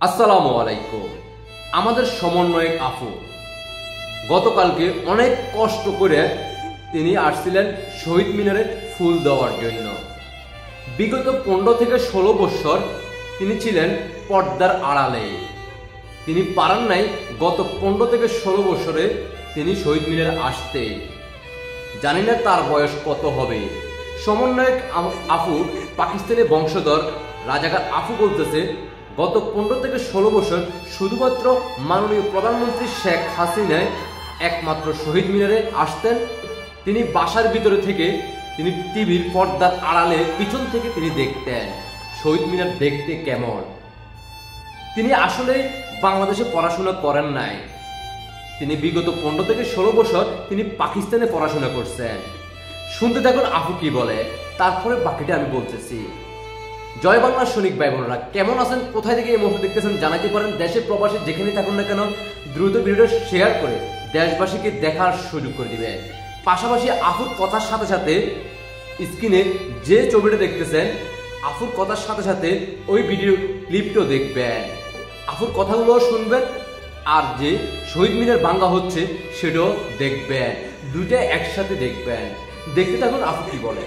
আসসালামু আলাইকুম। আমাদের সমন্বয়ক আফু গতকালকে অনেক কষ্ট করে তিনি আসছিলেন শহীদ মিনারে ফুল দেওয়ার জন্য। বিগত 15 থেকে 16 বছর তিনি ছিলেন পর্দার আড়ালে। তিনি পারেন নাই গত 15 থেকে 16 বছরে তিনি শহীদ মিনারে আসতে। জানি না তার বয়স কত হবে। সমন্বয়ক আফু পাকিস্তানি বংশধর রাজাকার আফু বলতেছে, গত 15 থেকে 16 বছর শুধুমাত্র মাননীয় প্রধানমন্ত্রী শেখ হাসিনায় একমাত্র শহীদ মিনারে আসতেন। তিনি বাসার ভিতরে থেকে তিনি টিভির পর্দার আড়ালে পিছন থেকে তিনি দেখতেন শহীদ মিনার দেখতে কেমন। তিনি আসলে বাংলাদেশে পড়াশোনা করেন নাই। তিনি বিগত 15 থেকে 16 বছর তিনি পাকিস্তানে পড়াশোনা করছেন। শুনতে থাকুন আফু কি বলে, তারপরে বাকিটা আমি বলতেছি। জয় বাংলা সৈনিক ভাই বোনেরা, কেমন আছেন? কোথায় থেকে এই মুহূর্তে দেখতেছেন জানাতে পারেন। দেশে প্রবাসী যেখানে থাকুন না কেন দ্রুত ভিডিওটা শেয়ার করে দেশবাসীকে দেখার সুযোগ করে দিবে। পাশাপাশি আফুর কথার সাথে সাথে স্ক্রিনে যে ছবিটা দেখতেছেন আফুর কথার সাথে সাথে ওই ভিডিও ক্লিপটাও দেখবেন। আফুর কথাগুলো শুনবেন আর যে শহীদ মিনার ভাঙ্গা হচ্ছে সেটাও দেখবেন। দুইটা একসাথে দেখবেন। দেখতে থাকুন আফু কি বলে।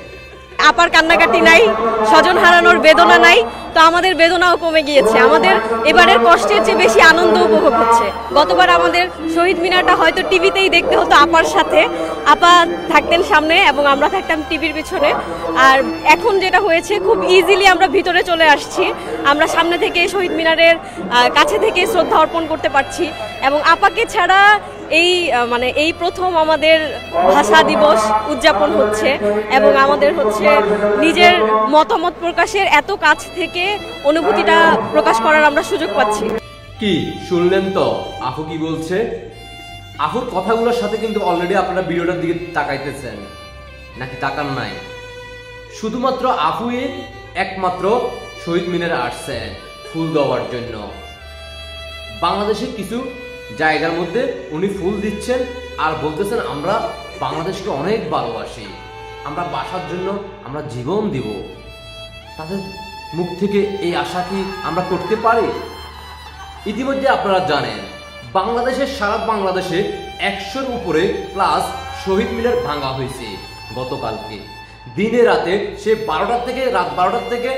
আপার কান্নাকাটি নাই, স্বজন হারানোর বেদনা নাই, তো আমাদের বেদনাও কমে গিয়েছে। আমাদের এবারের কষ্টের চেয়ে বেশি আনন্দ উপভোগ হচ্ছে। গতবার আমাদের শহীদ মিনারটা হয়তো টিভিতেই দেখতে হতো আপার সাথে, আপা থাকতেন সামনে এবং আমরা থাকতাম টিভির পিছনে। আর এখন যেটা হয়েছে, খুব ইজিলি আমরা ভিতরে চলে আসছি। আমরা সামনে থেকে শহীদ মিনারের কাছে থেকে শ্রদ্ধা অর্পণ করতে পারছি এবং আপাকে ছাড়া এই প্রথম আমাদের ভাষা দিবস উদযাপন হচ্ছে এবং আমাদের হচ্ছে নিজের মতামত প্রকাশের এত কাছ থেকে অনুভূতিটা প্রকাশ করার আমরা সুযোগ পাচ্ছি। কি শুনলেন তো আফু কি বলছে? আফুর কথাগুলোর সাথে কিন্তু অলরেডি আপনারা ভিডিওটার দিকে তাকাইতেছেন নাকি তাকান নাই? শুধুমাত্র আফুই একমাত্র শহীদ মিনারে আসছেন ফুল দেওয়ার জন্য। বাংলাদেশে কিছু জায়গার মধ্যে উনি ফুল দিচ্ছেন আর বলতেছেন আমরা বাংলাদেশকে অনেক ভালোবাসি, আমরা বাসার জন্য আমরা জীবন দিব। তাদের মুখ থেকে এই আশা কি আমরা করতে পারি? ইতিমধ্যে আপনারা জানেন সারা বাংলাদেশে 100-র উপরে প্লাস শহীদ মিনার ভাঙা হয়েছে গতকালকে। দিনে রাতে সে 12টা থেকে রাত 12টা থেকে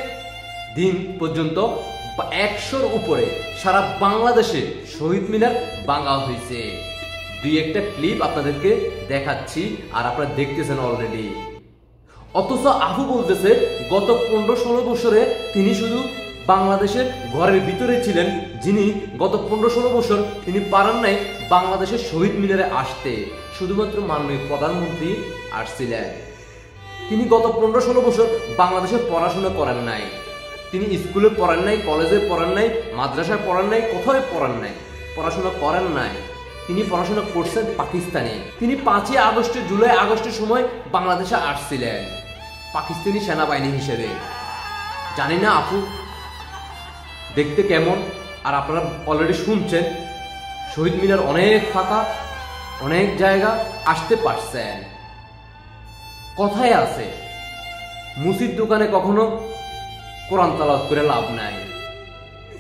দিন পর্যন্ত 100-র উপরে সারা বাংলাদেশে শহীদ মিনার ভাঙা হয়েছে। দুই একটা ক্লিপ আপনাদেরকে দেখাচ্ছি আর আপনারা দেখতেছেন অলরেডি। অথচ আফু বলতেছে গত 15-16 বছরে তিনি শুধু বাংলাদেশের ঘরের ভিতরে ছিলেন, যিনি গত 15-16 বছর তিনি পারেন নাই বাংলাদেশের শহীদ মিনারে আসতে। শুধুমাত্র মাননীয় প্রধানমন্ত্রী আসছিলেন। তিনি গত 15-16 বছর বাংলাদেশে পড়াশোনা করেন নাই। তিনি স্কুলে পড়েন নাই, কলেজে পড়েন নাই, মাদ্রাসায় পড়েন নাই, কোথায় পড়েন নাই, পড়াশোনা করেন নাই। তিনি পড়াশোনা করছেন পাকিস্তানে। তিনি 5ই আগস্ট জুলাই আগস্টের সময় বাংলাদেশে আসছিলেন পাকিস্তানি সেনাবাহিনী হিসেবে। জানি না আপু দেখতে কেমন। আর আপনারা অলরেডি শুনছেন শহীদ মিনার অনেক ফাঁকা, অনেক জায়গা আসতে পারছেন। কথায় আছে মুসির দোকানে কখনো কোরআন তেলাওয়াত করে লাভ নাই।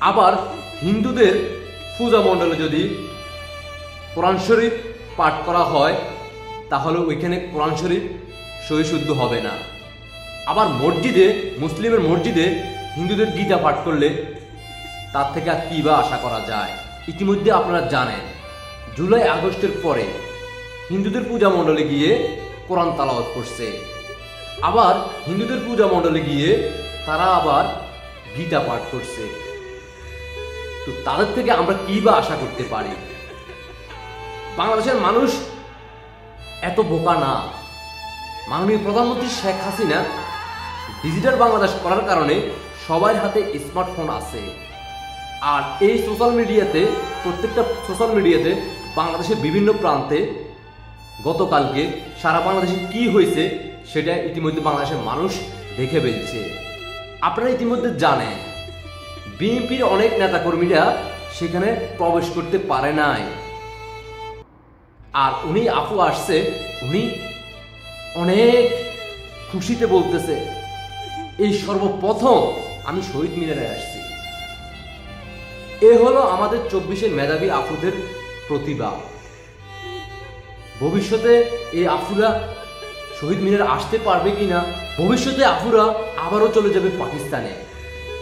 আবার হিন্দুদের পূজা মণ্ডলে যদি কোরআন শরীফ পাঠ করা হয় তাহলে ওইখানে কোরআন শরীফ সহি শুদ্ধ হবে না। আবার মসজিদে, মুসলিমের মসজিদে হিন্দুদের গীতা পাঠ করলে তার থেকে আর কি বা আশা করা যায়? ইতিমধ্যে আপনারা জানেন জুলাই আগস্টের পরে হিন্দুদের পূজা মণ্ডলে গিয়ে কোরআন তেলাওয়াত করছে। আবার হিন্দুদের পূজা মণ্ডলে গিয়ে তারা আবার গীতা পাঠ করছে। তো তাদের থেকে আমরা কি বা আশা করতে পারি? বাংলাদেশের মানুষ এত বোকা না। মাননীয় প্রধানমন্ত্রী শেখ হাসিনা ডিজিটাল বাংলাদেশ করার কারণে সবার হাতে স্মার্টফোন আছে। আর এই সোশ্যাল মিডিয়াতে, প্রত্যেকটা সোশ্যাল মিডিয়াতে বাংলাদেশের বিভিন্ন প্রান্তে গতকালকে সারা বাংলাদেশে কি হয়েছে সেটা ইতিমধ্যে বাংলাদেশের মানুষ দেখে ফেলছে। আপনারা ইতিমধ্যে জানেন বিএনপির অনেক নেতাকর্মীরা সেখানে প্রবেশ করতে পারে নাই। আর উনি আফু আসছে, উনি অনেক খুশিতে বলতেছে এই সর্বপ্রথম আমি শহীদ মিনারে আসছি। এ হলো আমাদের 24-এর মেধাবী আফুদের প্রতিভা। ভবিষ্যতে এই আফুরা শহীদ মিনার আসতে পারবে কিনা, ভবিষ্যতে আফুরা আবারও চলে যাবে পাকিস্তানে।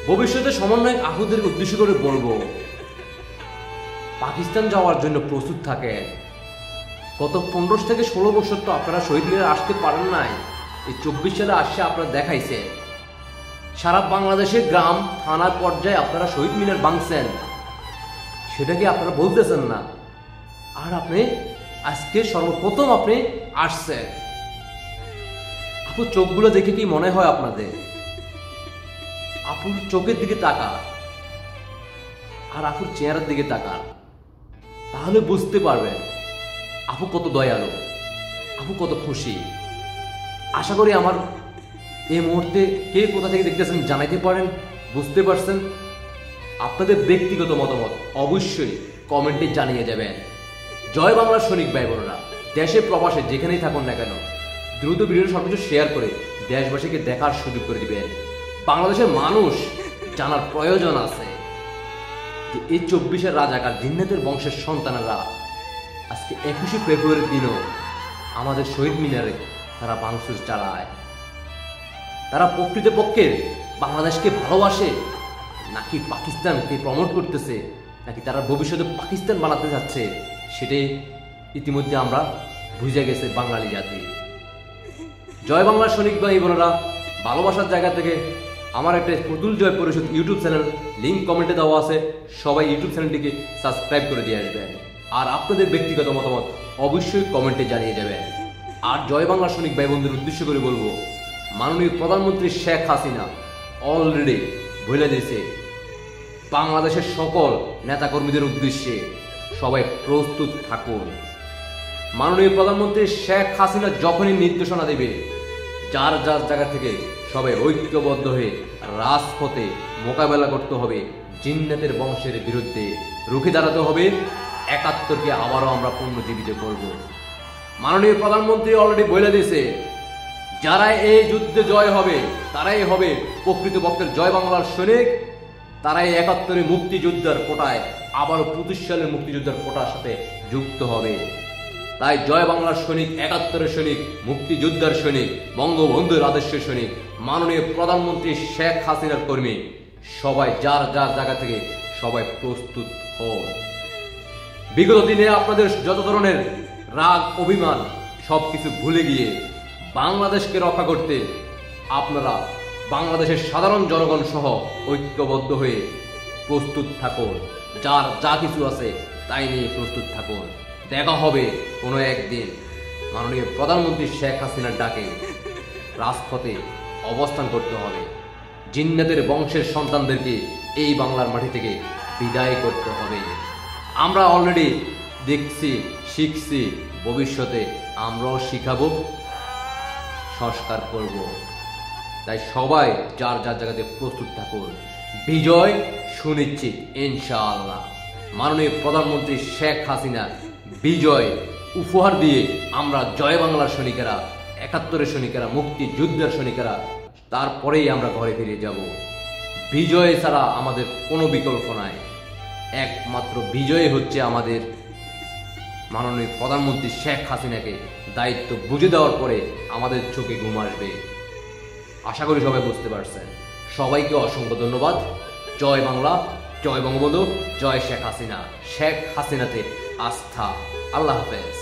ভবিষ্যতে সমন্বয়ক আফুদের উদ্দেশ্য করে বলবো, পাকিস্তান যাওয়ার জন্য প্রস্তুত থাকেন। গত 15 থেকে 16 বছর তো আপনারা শহীদ মিনার আসতে পারেন নাই, এই 24 সালে আসছে আপনারা দেখাইছে। সারা বাংলাদেশের গ্রাম থানা পর্যায়ে আপনারা শহীদ মিনার ভাঙছেন, সেটা কি আপনারা বলতেছেন না? আর আপনি আজকে সর্বপ্রথম আপনি আসছেন। আপু চোখগুলো দেখে কি মনে হয় আপনাদের? আপুর চোখের দিকে তাকান আর আপুর চেহারার দিকে তাকান, তাহলে বুঝতে পারবেন আপু কত দয়ালু, আপু কত খুশি। আশা করি আমার এই মুহূর্তে কে কোথা থেকে দেখতেছেন জানাইতে পারেন, বুঝতে পারছেন। আপনাদের ব্যক্তিগত মতামত অবশ্যই কমেন্টে জানিয়ে যাবেন। জয় বাংলার সৈনিক ভাই বোনেরা, দেশে প্রবাসে যেখানেই থাকুন না কেন, দ্রুত ভিডিওটা সবকিছু শেয়ার করে দেশবাসীকে দেখার সুযোগ করে দিবেন। বাংলাদেশের মানুষ জানার প্রয়োজন আছে যে এই 24-এর রাজাকার জিন্নাতের বংশের সন্তানেরা আজকে 21শে ফেব্রুয়ারির দিনও আমাদের শহীদ মিনারে তারা ভাঙচুর চালায়। তারা প্রকৃতপক্ষে বাংলাদেশকে ভালোবাসে নাকি পাকিস্তানকে প্রমোট করতেছে, নাকি তারা ভবিষ্যতে পাকিস্তান বানাতে যাচ্ছে, সেটাই ইতিমধ্যে আমরা বুঝে গেছে বাঙালি জাতি। জয় বাংলার সৈনিক ভাই বোনেরা, ভালোবাসার জায়গা থেকে আমার একটা পুতুল জয় পরিষদ ইউটিউব চ্যানেল লিঙ্ক কমেন্টে দেওয়া আছে, সবাই ইউটিউব চ্যানেলটিকে সাবস্ক্রাইব করে দিয়ে আসবেন। আর আপনাদের ব্যক্তিগত মতামত অবশ্যই কমেন্টে জানিয়ে যাবেন। আর জয় বাংলার সৈনিক ভাই বন্ধুদের উদ্দেশ্য করে বলবো, মাননীয় প্রধানমন্ত্রী শেখ হাসিনা অলরেডি বলে দিয়েছে বাংলাদেশের সকল নেতাকর্মীদের উদ্দেশ্যে সবাই প্রস্তুত থাকুন। মাননীয় প্রধানমন্ত্রী শেখ হাসিনা যখনই নির্দেশনা দেবে, যার যার জায়গা থেকে সবাই ঐক্যবদ্ধ হয়ে রাজপথে মোকাবেলা করতে হবে, জিন্নাতের বংশের বিরুদ্ধে রুখে দাঁড়াতে হবে। 71কে আবারও আমরা পুনর্জীবিত করব। মাননীয় প্রধানমন্ত্রী অলরেডি বলে দিয়েছে, যারা এই যুদ্ধে জয় হবে তারাই হবে প্রকৃতপক্ষের জয় বাংলার সৈনিক, তারাই 71-এ মুক্তিযোদ্ধার কোটায় আবারও 25 সালের মুক্তিযোদ্ধার কোটার সাথে যুক্ত হবে। তাই জয় বাংলার সৈনিক, 71-এর সৈনিক, মুক্তিযোদ্ধার সৈনিক, বঙ্গবন্ধুর আদর্শের সৈনিক, মাননীয় প্রধানমন্ত্রী শেখ হাসিনার কর্মী, সবাই যার যার জায়গা থেকে সবাই প্রস্তুত হন। বিগত দিনে আপনাদের যত ধরনের রাগ অভিমান সবকিছু ভুলে গিয়ে বাংলাদেশকে রক্ষা করতে আপনারা বাংলাদেশের সাধারণ জনগণ সহ ঐক্যবদ্ধ হয়ে প্রস্তুত থাকুন। যার যা কিছু আছে তাই নিয়ে প্রস্তুত থাকুন। দেখা হবে কোনো একদিন মাননীয় প্রধানমন্ত্রী শেখ হাসিনার ডাকে রাজপথে অবস্থান করতে হবে। জিন্নাতের বংশের সন্তানদেরকে এই বাংলার মাটি থেকে বিদায় করতে হবে। আমরা অলরেডি দেখছি, শিখছি, ভবিষ্যতে আমরাও শিখাবো, সংস্কার করব। তাই সবাই যার যার জায়গাতে প্রস্তুত থাকুন। বিজয় সুনিশ্চিত ইনশাআল্লাহ। মাননীয় প্রধানমন্ত্রী শেখ হাসিনা বিজয় উপহার দিয়ে আমরা জয় বাংলার সৈনিকেরা, 71-এর সৈনিকেরা, মুক্তিযুদ্ধের সৈনিকেরা, তারপরেই আমরা ঘরে ফিরে যাব। বিজয় ছাড়া আমাদের কোনো বিকল্প নাই। একমাত্র বিজয় হচ্ছে আমাদের মাননীয় প্রধানমন্ত্রী শেখ হাসিনাকে দায়িত্ব বুঝে দেওয়ার পরে আমাদের চোখে ঘুম আসবে। আশা করি সবাই বুঝতে পারছেন। সবাইকে অসংখ্য ধন্যবাদ। জয় বাংলা, জয় বঙ্গবন্ধু, জয় শেখ হাসিনা। শেখ হাসিনাতে আস্থা। আল্লাহ হাফেজ।